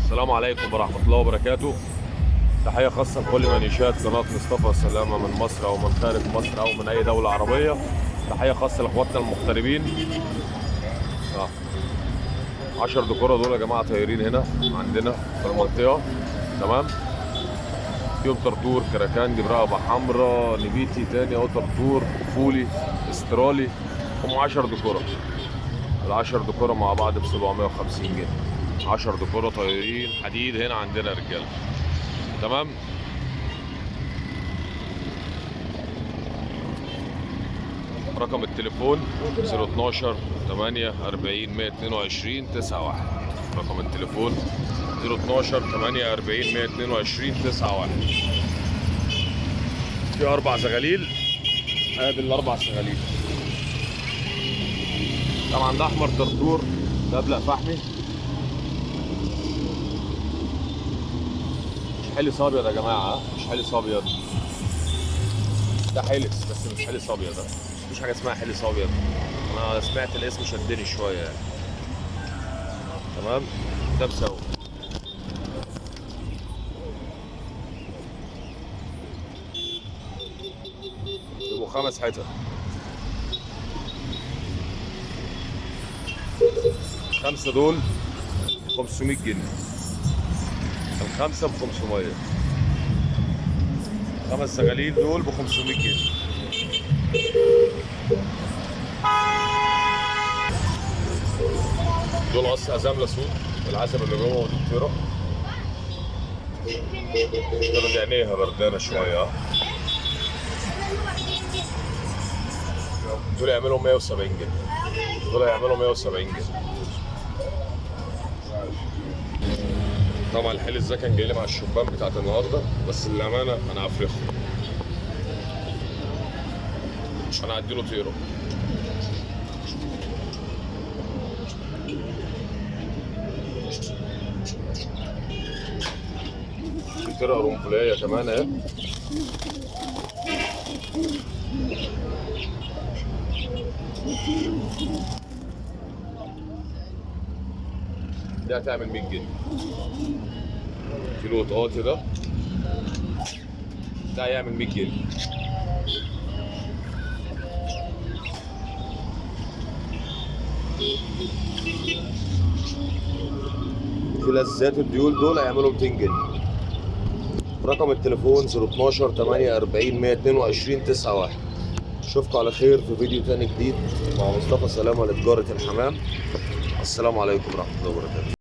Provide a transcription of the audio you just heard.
السلام عليكم ورحمة الله وبركاته. تحية خاصة لكل من يشاهد قناة مصطفى سلامة من مصر أو من خارج مصر أو من أي دولة عربية. تحية خاصة لإخواتنا المغتربين. 10 دكورة دول يا جماعة طايرين هنا عندنا في المنطقة، تمام؟ فيهم طرطور، كراكندي، برقبة حمراء، نبيتي تاني أهو، طرطور، فولي، استرالي. هم 10 دكورة. ال10 دكورة مع بعض ب 750 جنيه. 10 دكورة طايرين حديد هنا عندنا يا رجالة، تمام؟ رقم التليفون 012 8 40 122 91. رقم التليفون 012 8 40 122 91. في 4 زغاليل، ادي الاربع زغاليل. طبعا ده احمر طرطور، ده ابلق فحمي، مش حلس ابيض يا جماعه، مش حلس ابيض، ده حلس بس مش حلس ابيض. مفيش حاجه اسمها حلس ابيض، انا سمعت الاسم شدني شويه يعني، تمام؟ ده بسوي. يبقوا 5 حتت. 5 دول 500 جنيه. الخمسة ب 500. 5 زغاليل دول ب 500 جنيه. دول قص أزام لسود، العزم اللي جوه ودي الطيرة. دول دي عينيها بردانة شوية. دول يعملوا 170 جنيه. دول يعملوا 170 جنيه. طبعا الحلس ده كان جاي لي مع الشبان بتاعت النهارده، بس للامانه انا هفرخه، انا هديله طيره. في طيره قرنفليه كمان اهي. دي هتعمل 100 جنيه. كيلو قطاطي ده هيعمل 100 جنيه. في لزات الديول دول هيعملوا 200 جنيه. رقم التليفون 012 8 40 122 91. اشوفكم على خير في فيديو تاني جديد مع مصطفى سلامة لتجارة الحمام. السلام عليكم ورحمة الله وبركاته.